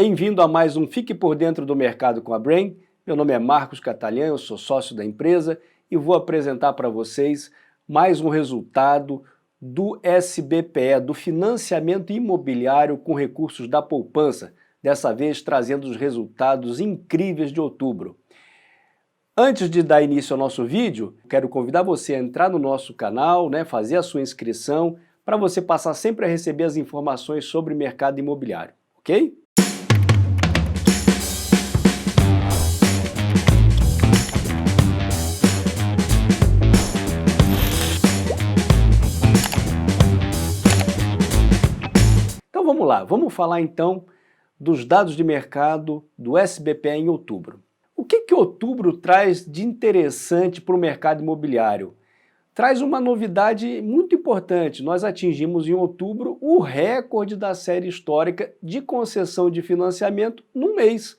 Bem-vindo a mais um Fique por Dentro do Mercado com a Brain. Meu nome é Marcos Catalhã, eu sou sócio da empresa e vou apresentar para vocês mais um resultado do SBPE, do financiamento imobiliário com recursos da poupança, dessa vez trazendo os resultados incríveis de outubro. Antes de dar início ao nosso vídeo, quero convidar você a entrar no nosso canal, fazer a sua inscrição, para você passar sempre a receber as informações sobre mercado imobiliário, ok? Então vamos lá, vamos falar então dos dados de mercado do SBPE em outubro. O que outubro traz de interessante para o mercado imobiliário? Traz uma novidade muito importante. Nós atingimos em outubro o recorde da série histórica de concessão de financiamento num mês.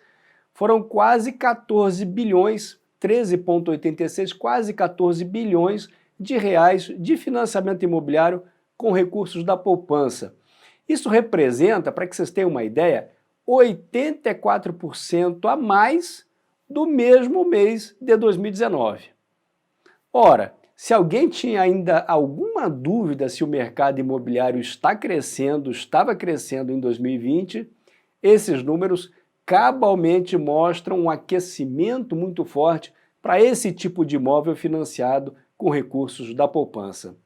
Foram quase 14 bilhões, 13,86, quase 14 bilhões de reais de financiamento imobiliário com recursos da poupança. Isso representa, para que vocês tenham uma ideia, 84% a mais do mesmo mês de 2019. Ora, se alguém tinha ainda alguma dúvida se o mercado imobiliário está crescendo, estava crescendo em 2020, esses números cabalmente mostram um aquecimento muito forte para esse tipo de imóvel financiado com recursos da poupança.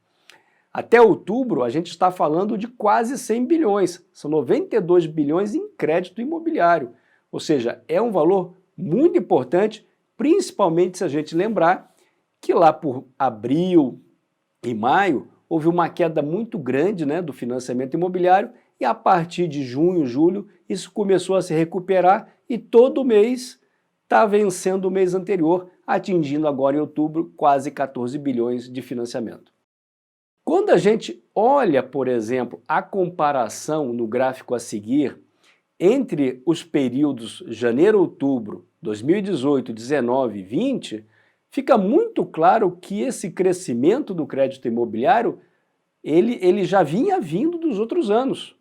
Até outubro, a gente está falando de quase 100 bilhões, são 92 bilhões em crédito imobiliário, ou seja, é um valor muito importante, principalmente se a gente lembrar que lá por abril e maio houve uma queda muito grande do financiamento imobiliário e a partir de junho, julho, isso começou a se recuperar e todo mês está vencendo o mês anterior, atingindo agora em outubro quase 14 bilhões de financiamento. Quando a gente olha, por exemplo, a comparação no gráfico a seguir entre os períodos janeiro-outubro, 2018, 19 e 20, fica muito claro que esse crescimento do crédito imobiliário ele já vinha vindo dos outros anos.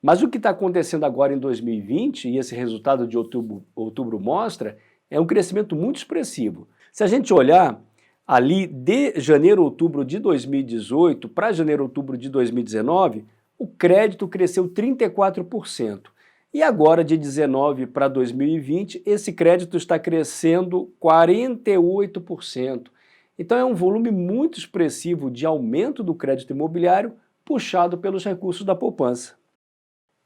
Mas o que está acontecendo agora em 2020, e esse resultado de outubro mostra, é um crescimento muito expressivo. Se a gente olhar ali de janeiro-outubro de 2018 para janeiro-outubro de 2019, o crédito cresceu 34%. E agora, de 19 para 2020, esse crédito está crescendo 48%. Então é um volume muito expressivo de aumento do crédito imobiliário puxado pelos recursos da poupança.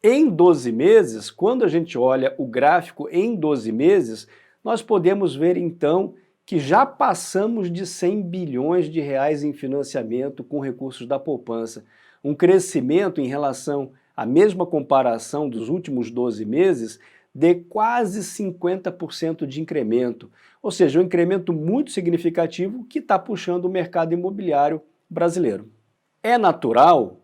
Em 12 meses, quando a gente olha o gráfico em 12 meses, nós podemos ver então que já passamos de 100 bilhões de reais em financiamento com recursos da poupança. Um crescimento em relação à mesma comparação dos últimos 12 meses de quase 50% de incremento. Ou seja, um incremento muito significativo que está puxando o mercado imobiliário brasileiro. É natural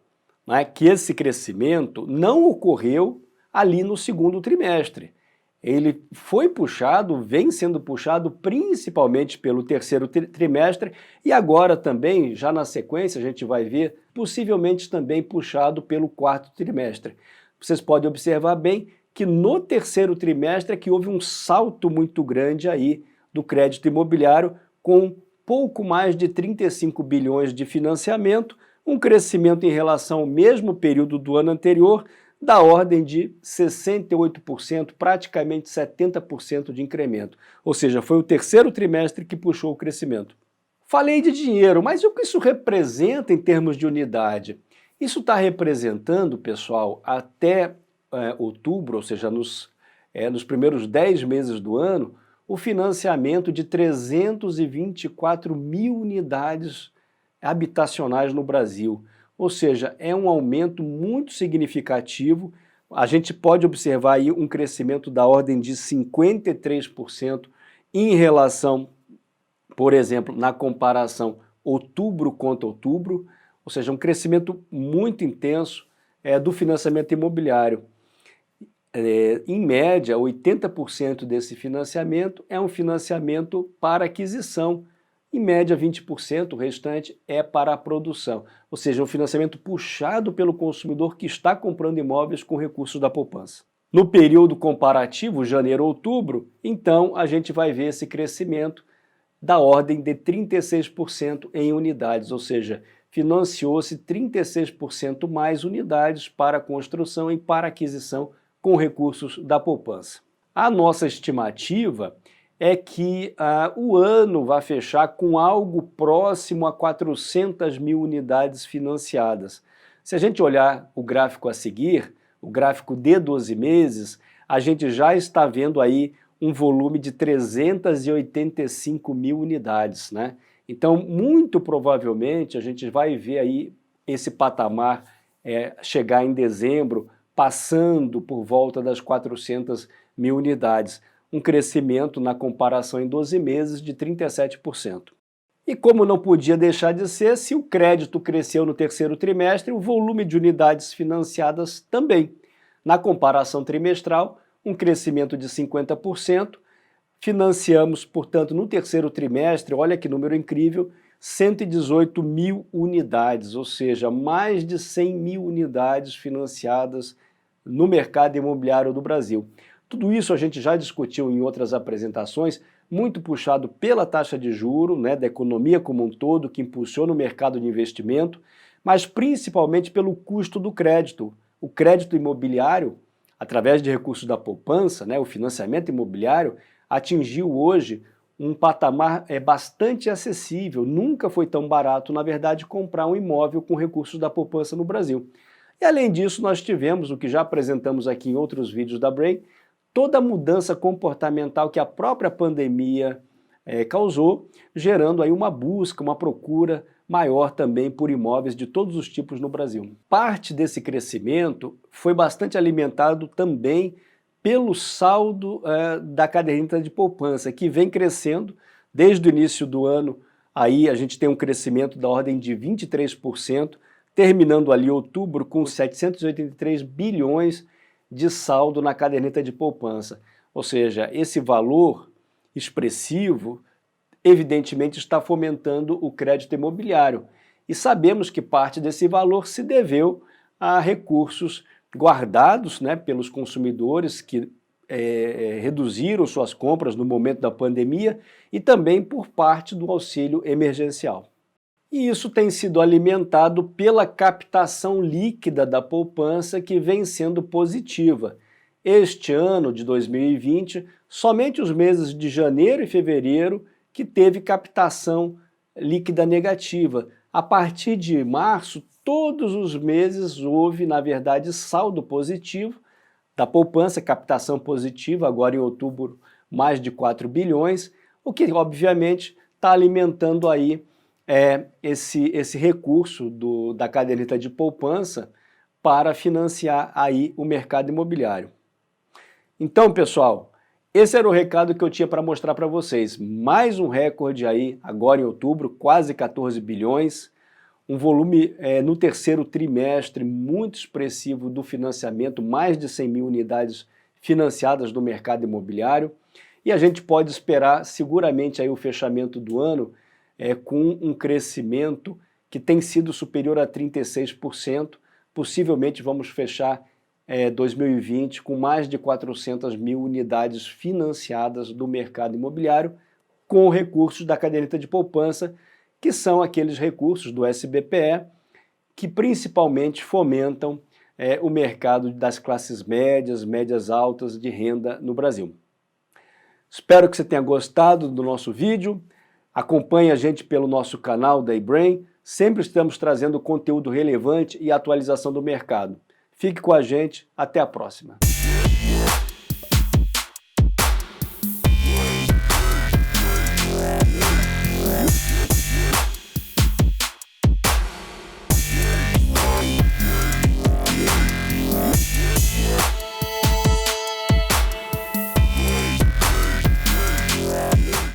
que esse crescimento não ocorreu ali no segundo trimestre. Ele foi puxado, vem sendo puxado principalmente pelo terceiro trimestre e agora também, já na sequência, a gente vai ver, possivelmente também puxado pelo quarto trimestre. Vocês podem observar bem que no terceiro trimestre é que houve um salto muito grande aí do crédito imobiliário com pouco mais de 35 bilhões de financiamento, um crescimento em relação ao mesmo período do ano anterior, da ordem de 68%, praticamente 70% de incremento. Ou seja, foi o terceiro trimestre que puxou o crescimento. Falei de dinheiro, mas o que isso representa em termos de unidade? Isso está representando, pessoal, até outubro, ou seja, nos primeiros 10 meses do ano, o financiamento de 324 mil unidades habitacionais no Brasil. Ou seja, é um aumento muito significativo. A gente pode observar aí um crescimento da ordem de 53% em relação, por exemplo, na comparação outubro contra outubro, ou seja, um crescimento muito intenso do financiamento imobiliário. Em média, 80% desse financiamento é um financiamento para aquisição. Em média, 20%, o restante é para a produção, ou seja, um financiamento puxado pelo consumidor que está comprando imóveis com recursos da poupança. No período comparativo, janeiro-outubro, então a gente vai ver esse crescimento da ordem de 36% em unidades, ou seja, financiou-se 36% mais unidades para construção e para aquisição com recursos da poupança. A nossa estimativa é que o ano vai fechar com algo próximo a 400 mil unidades financiadas. Se a gente olhar o gráfico a seguir, o gráfico de 12 meses, a gente já está vendo aí um volume de 385 mil unidades, né? Então, muito provavelmente, a gente vai ver aí esse patamar chegar em dezembro, passando por volta das 400 mil unidades, um crescimento na comparação em 12 meses de 37%. E como não podia deixar de ser, se o crédito cresceu no terceiro trimestre, o volume de unidades financiadas também. Na comparação trimestral, um crescimento de 50%, financiamos, portanto, no terceiro trimestre, olha que número incrível, 118 mil unidades, ou seja, mais de 100 mil unidades financiadas no mercado imobiliário do Brasil. Tudo isso a gente já discutiu em outras apresentações, muito puxado pela taxa de juros, né, da economia como um todo, que impulsiona o mercado de investimento, mas principalmente pelo custo do crédito. O crédito imobiliário, através de recursos da poupança, né, o financiamento imobiliário, atingiu hoje um patamar bastante acessível. Nunca foi tão barato, na verdade, comprar um imóvel com recursos da poupança no Brasil. E além disso, nós tivemos, o que já apresentamos aqui em outros vídeos da Brain, toda a mudança comportamental que a própria pandemia causou, gerando aí uma busca, uma procura maior também por imóveis de todos os tipos no Brasil. Parte desse crescimento foi bastante alimentado também pelo saldo da caderneta de poupança, que vem crescendo desde o início do ano. Aí a gente tem um crescimento da ordem de 23%, terminando ali outubro com 783 bilhões de saldo na caderneta de poupança. Ou seja, esse valor expressivo evidentemente está fomentando o crédito imobiliário. E sabemos que parte desse valor se deveu a recursos guardados, né, pelos consumidores que reduziram suas compras no momento da pandemia e também por parte do auxílio emergencial. E isso tem sido alimentado pela captação líquida da poupança, que vem sendo positiva. Este ano de 2020, somente os meses de janeiro e fevereiro que teve captação líquida negativa. A partir de março, todos os meses houve, na verdade, saldo positivo da poupança, captação positiva, agora em outubro mais de 4 bilhões, o que obviamente está alimentando aí esse recurso da caderneta de poupança para financiar aí o mercado imobiliário. Então, pessoal, esse era o recado que eu tinha para mostrar para vocês. Mais um recorde aí, agora em outubro, quase 14 bilhões, um volume no terceiro trimestre muito expressivo do financiamento, mais de 100 mil unidades financiadas no mercado imobiliário, e a gente pode esperar seguramente aí o fechamento do ano com um crescimento que tem sido superior a 36%, possivelmente vamos fechar 2020 com mais de 400 mil unidades financiadas do mercado imobiliário com recursos da caderneta de poupança, que são aqueles recursos do SBPE que principalmente fomentam o mercado das classes médias, médias altas de renda no Brasil. Espero que você tenha gostado do nosso vídeo. Acompanhe a gente pelo nosso canal da eBrain, sempre estamos trazendo conteúdo relevante e atualização do mercado. Fique com a gente, até a próxima.